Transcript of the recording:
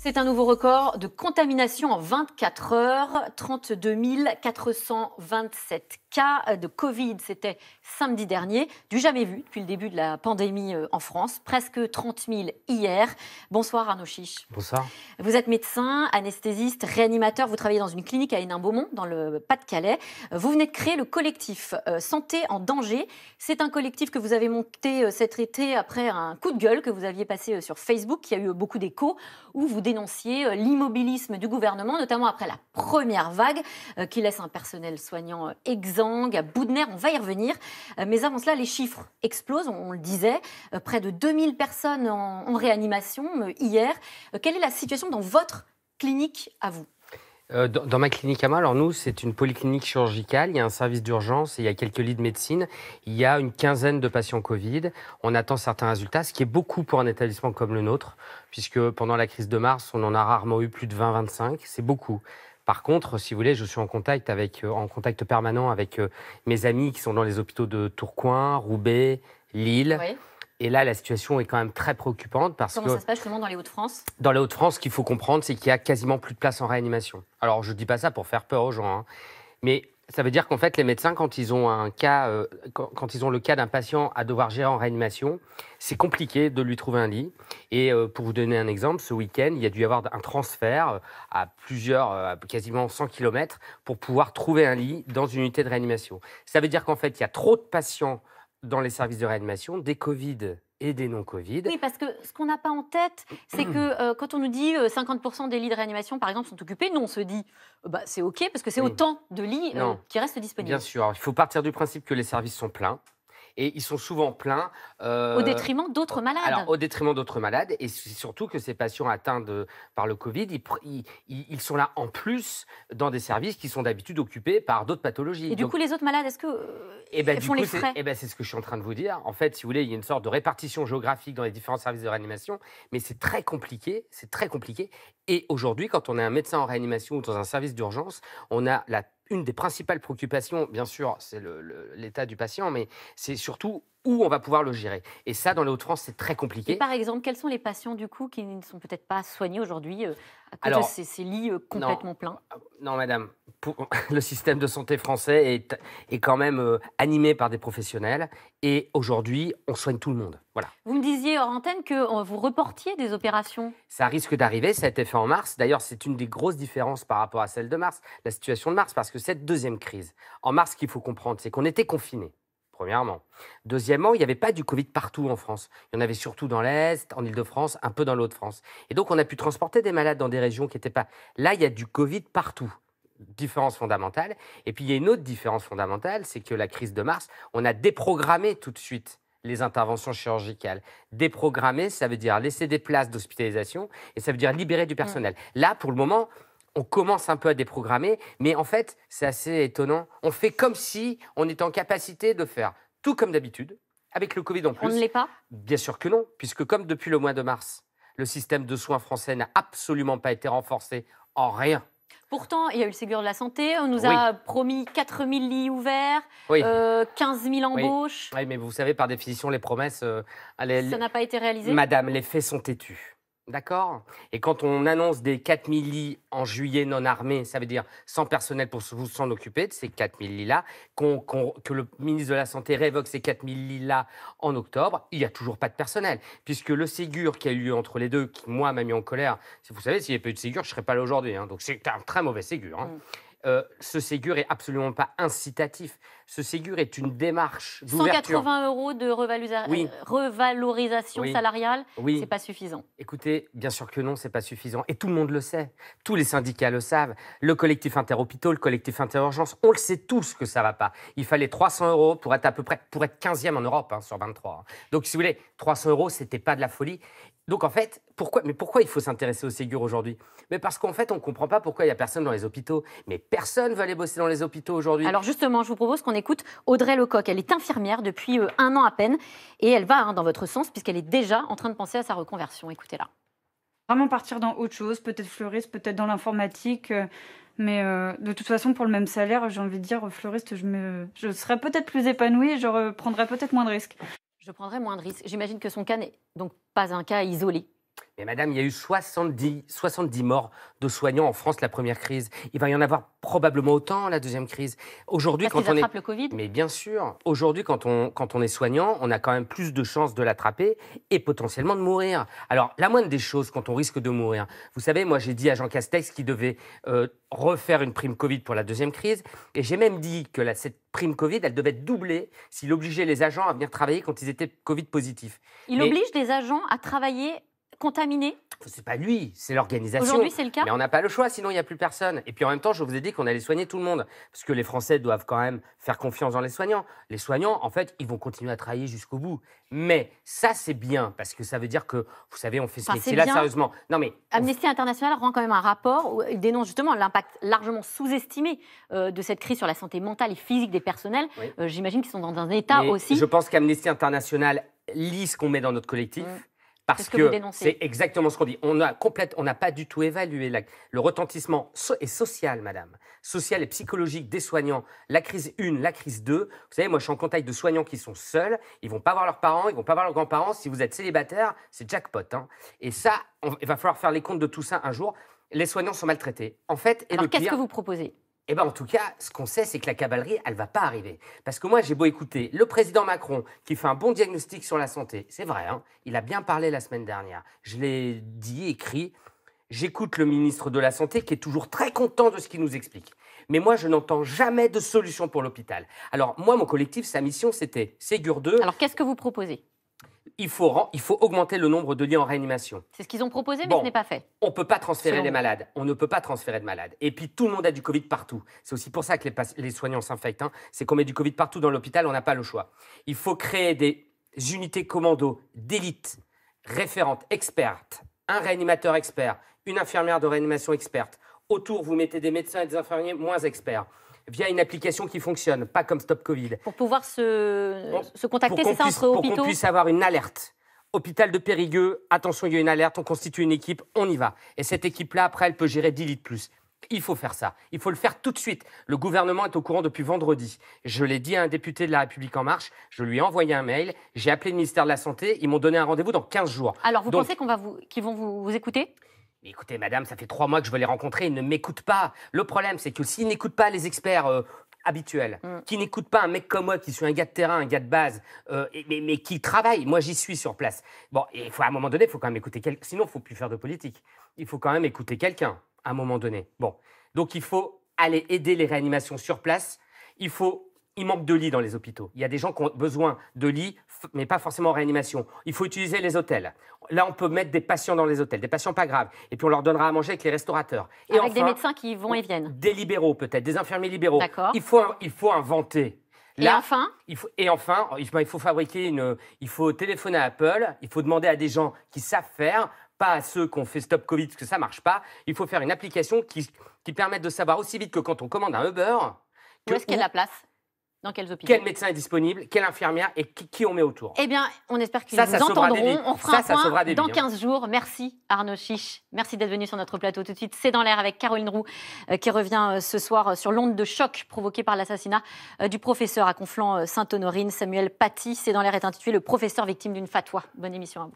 C'est un nouveau record de contamination en 24 heures. 32 427 cas de Covid, c'était samedi dernier. Du jamais vu depuis le début de la pandémie en France. Presque 30 000 hier. Bonsoir Arnaud Chiche. Bonsoir. Vous êtes médecin, anesthésiste, réanimateur. Vous travaillez dans une clinique à Hénin-Beaumont, dans le Pas-de-Calais. Vous venez de créer le collectif Santé en danger. C'est un collectif que vous avez monté cet été après un coup de gueule que vous aviez passé sur Facebook, qui a eu beaucoup d'écho, où vous dénonciez l'immobilisme du gouvernement, notamment après la première vague, qui laisse un personnel soignant exsangue, à bout de nerfs. On va y revenir. Mais avant cela, les chiffres explosent, on le disait. Près de 2000 personnes en réanimation hier. Quelle est la situation dans votre clinique à vous ? Dans ma clinique à moi, alors nous, c'est une polyclinique chirurgicale. Il y a un service d'urgence et il y a quelques lits de médecine. Il y a une quinzaine de patients Covid. On attend certains résultats, ce qui est beaucoup pour un établissement comme le nôtre, puisque pendant la crise de mars, on en a rarement eu plus de 20-25. C'est beaucoup. Par contre, si vous voulez, je suis en contact permanent avec mes amis qui sont dans les hôpitaux de Tourcoing, Roubaix, Lille. Oui. Et là, la situation est quand même très préoccupante parce Comment ça se passe justement dans les Hauts-de-France ? Dans les Hauts-de-France, ce qu'il faut comprendre, c'est qu'il y a quasiment plus de place en réanimation. Alors, je ne dis pas ça pour faire peur aux gens, hein, mais ça veut dire qu'en fait, les médecins, quand ils ont quand ils ont le cas d'un patient à devoir gérer en réanimation, c'est compliqué de lui trouver un lit. Et pour vous donner un exemple, ce week-end, il y a dû y avoir un transfert à quasiment 100 km pour pouvoir trouver un lit dans une unité de réanimation. Ça veut dire qu'en fait, il y a trop de patients dans les services de réanimation, des Covid et des non-Covid. Oui, parce que ce qu'on n'a pas en tête, c'est que quand on nous dit 50% des lits de réanimation, par exemple, sont occupés, nous, on se dit c'est OK, parce que c'est autant de lits qui restent disponibles. Bien sûr, il faut partir du principe que les services sont pleins. Et ils sont souvent pleins. Au détriment d'autres malades. Alors, au détriment d'autres malades. Et c'est surtout que ces patients atteints par le Covid, ils sont là en plus dans des services qui sont d'habitude occupés par d'autres pathologies. Et du coup, les autres malades, est-ce que font les frais ? C'est ce que je suis en train de vous dire. En fait, si vous voulez, il y a une sorte de répartition géographique dans les différents services de réanimation. Mais c'est très compliqué. C'est très compliqué. Et aujourd'hui, quand on est un médecin en réanimation ou dans un service d'urgence, on a une des principales préoccupations, bien sûr, c'est l'état du patient, mais c'est surtout où on va pouvoir le gérer. Et ça, dans les Hauts-de-France, c'est très compliqué. Et par exemple, quels sont les patients, du coup, qui ne sont peut-être pas soignés aujourd'hui à cause de ces lits complètement pleins ? Non, madame. Le système de santé français est quand même animé par des professionnels. Et aujourd'hui, on soigne tout le monde. Voilà. Vous me disiez hors antenne que vous reportiez des opérations. Ça risque d'arriver, ça a été fait en mars. D'ailleurs, c'est une des grosses différences par rapport à celle de mars, la situation de mars, parce que cette deuxième crise, en mars, ce qu'il faut comprendre, c'est qu'on était confinés. Premièrement. Deuxièmement, il n'y avait pas du Covid partout en France. Il y en avait surtout dans l'Est, en Île-de-France, un peu dans l'Hauts-de-France. Et donc, on a pu transporter des malades dans des régions qui n'étaient pas... Là, il y a du Covid partout. Différence fondamentale. Et puis, il y a une autre différence fondamentale, c'est que la crise de mars, on a déprogrammé tout de suite les interventions chirurgicales. Déprogrammer, ça veut dire laisser des places d'hospitalisation et ça veut dire libérer du personnel. Là, pour le moment... On commence un peu à déprogrammer, mais en fait, c'est assez étonnant. On fait comme si on était en capacité de faire tout comme d'habitude, avec le Covid en plus. On ne l'est pas ? Bien sûr que non, puisque comme depuis le mois de mars, le système de soins français n'a absolument pas été renforcé en rien. Pourtant, il y a eu le Ségur de la Santé, on nous a promis 4 000 lits ouverts, 15 000 embauches. Oui, mais vous savez, par définition, les promesses... Ça n'a pas été réalisé ? Madame, les faits sont têtus. D'accord ? Et quand on annonce des 4 000 lits en juillet non armés, ça veut dire sans personnel pour s'en occuper de ces 4 000 lits-là, que le ministre de la Santé révoque ces 4 000 lits-là en octobre, il n'y a toujours pas de personnel. Puisque le Ségur qui a eu lieu entre les deux, qui, moi, m'a mis en colère, vous savez, s'il n'y avait pas eu de Ségur, je ne serais pas là aujourd'hui. Hein, donc c'est un très mauvais Ségur. Hein. Ce Ségur n'est absolument pas incitatif. Ce Ségur est une démarche d'ouverture. 180 € de revalorisation salariale, ce n'est pas suffisant. Écoutez, bien sûr que non, ce n'est pas suffisant. Et tout le monde le sait. Tous les syndicats le savent. Le collectif interhôpitaux, le collectif interurgence, on le sait tous que ça ne va pas. Il fallait 300 € pour être à peu près, pour être 15e en Europe sur 23. Donc, si vous voulez, 300 €, ce n'était pas de la folie. Donc en fait, pourquoi il faut s'intéresser au Ségur aujourd'hui ? Mais parce qu'en fait, on ne comprend pas pourquoi il n'y a personne dans les hôpitaux. Mais personne ne veut aller bosser dans les hôpitaux aujourd'hui. Alors justement, je vous propose qu'on écoute Audrey Lecoq. Elle est infirmière depuis 1 an à peine. Et elle va dans votre sens puisqu'elle est déjà en train de penser à sa reconversion. Écoutez-la. Vraiment partir dans autre chose, peut-être fleuriste, peut-être dans l'informatique. Mais de toute façon, pour le même salaire, j'ai envie de dire, fleuriste, je serais peut-être plus épanouie et je prendrais peut-être moins de risques. Je prendrais moins de risques. J'imagine que son cas n'est donc pas un cas isolé. Mais madame, il y a eu 70 morts de soignants en France la première crise. Il va y en avoir probablement autant la deuxième crise. Aujourd'hui, Parce qu'ils attrapent le Covid. Mais bien sûr, aujourd'hui, quand on est soignant, on a quand même plus de chances de l'attraper et potentiellement de mourir. Alors, la moindre des choses quand on risque de mourir, vous savez, moi j'ai dit à Jean Castex qu'il devait refaire une prime Covid pour la deuxième crise. Et j'ai même dit que cette prime Covid, elle devait être doublée s'il obligeait les agents à venir travailler quand ils étaient Covid positifs. Il oblige les agents à travailler contaminés. C'est pas lui, c'est l'organisation. Aujourd'hui, c'est le cas. Mais on n'a pas le choix, sinon il n'y a plus personne. Et puis en même temps, je vous ai dit qu'on allait soigner tout le monde. Parce que les Français doivent quand même faire confiance dans les soignants. Les soignants, en fait, ils vont continuer à travailler jusqu'au bout. Mais ça, c'est bien, parce que ça veut dire que, vous savez, on fait ce métier-là sérieusement. Non, mais Amnesty International rend quand même un rapport où il dénonce justement l'impact largement sous-estimé de cette crise sur la santé mentale et physique des personnels. Oui. J'imagine qu'ils sont dans un état aussi. Je pense qu'Amnesty International lit ce qu'on met dans notre collectif. Parce que c'est exactement ce qu'on dit. On n'a pas du tout évalué le retentissement social, madame, social et psychologique des soignants. La crise 1, la crise 2. Vous savez, moi, je suis en contact de soignants qui sont seuls. Ils ne vont pas voir leurs parents, ils ne vont pas voir leurs grands-parents. Si vous êtes célibataire, c'est jackpot. Hein. Et ça, il va falloir faire les comptes de tout ça un jour. Les soignants sont maltraités. En fait, alors, qu'est-ce que vous proposez ? Eh bien, en tout cas, ce qu'on sait, c'est que la cavalerie, elle ne va pas arriver. Parce que moi, j'ai beau écouter le président Macron, qui fait un bon diagnostic sur la santé. C'est vrai, hein, il a bien parlé la semaine dernière. Je l'ai dit, écrit. J'écoute le ministre de la Santé, qui est toujours très content de ce qu'il nous explique. Mais moi, je n'entends jamais de solution pour l'hôpital. Alors, moi, mon collectif, sa mission, c'était Ségur 2. Alors, qu'est-ce que vous proposez ? Il faut augmenter le nombre de lits en réanimation. C'est ce qu'ils ont proposé, mais ce n'est pas fait. On ne peut pas transférer les malades. On ne peut pas transférer de malades. Et puis, tout le monde a du Covid partout. C'est aussi pour ça que les soignants s'infectent. Hein. C'est qu'on met du Covid partout dans l'hôpital, on n'a pas le choix. Il faut créer des unités commando d'élite, référentes, expertes, un réanimateur expert, une infirmière de réanimation experte. Autour, vous mettez des médecins et des infirmiers moins experts. Via une application qui fonctionne, pas comme Stop Covid. Pour pouvoir se contacter, c'est ça, entre hôpitaux ? Pour qu'on puisse avoir une alerte. Hôpital de Périgueux, attention, il y a une alerte, on constitue une équipe, on y va. Et cette équipe-là, après, elle peut gérer 10 lits de plus. Il faut faire ça. Il faut le faire tout de suite. Le gouvernement est au courant depuis vendredi. Je l'ai dit à un député de La République En Marche, je lui ai envoyé un mail, j'ai appelé le ministère de la Santé, ils m'ont donné un rendez-vous dans 15 jours. Alors, vous pensez qu'ils vont vous écouter ? Écoutez, madame, ça fait 3 mois que je veux les rencontrer, ils ne m'écoutent pas. Le problème, c'est que s'ils n'écoutent pas les experts habituels, qui n'écoutent pas un mec comme moi, qui suis un gars de terrain, un gars de base, mais qui travaille, moi j'y suis sur place. Bon, et à un moment donné, il faut quand même écouter quelqu'un, sinon il ne faut plus faire de politique. Il faut quand même écouter quelqu'un, à un moment donné. Bon, donc il faut aller aider les réanimations sur place, il manque de lits dans les hôpitaux. Il y a des gens qui ont besoin de lits, mais pas forcément en réanimation. Il faut utiliser les hôtels. Là, on peut mettre des patients dans les hôtels, des patients pas graves. Et puis, on leur donnera à manger avec les restaurateurs. Et avec des médecins qui vont et viennent. Des libéraux, peut-être, des infirmiers libéraux. D'accord. Il faut inventer. Là, il faut fabriquer il faut téléphoner à Apple, il faut demander à des gens qui savent faire, pas à ceux qui ont fait Stop Covid, parce que ça ne marche pas. Il faut faire une application qui permette de savoir aussi vite que quand on commande un Uber... Où est-ce qu'il y a de la place ? Dans quels hôpitaux ? Quel médecin est disponible, quelle infirmière et qui on met autour. Eh bien, on espère qu'ils vous entendront. On fera un point dans 15 jours. Merci Arnaud Chiche. Merci d'être venu sur notre plateau tout de suite. C'est dans l'air avec Caroline Roux qui revient ce soir sur l'onde de choc provoquée par l'assassinat du professeur à Conflans-Sainte-Honorine, Samuel Paty. C'est dans l'air est intitulé « Le professeur victime d'une fatwa ». Bonne émission à vous.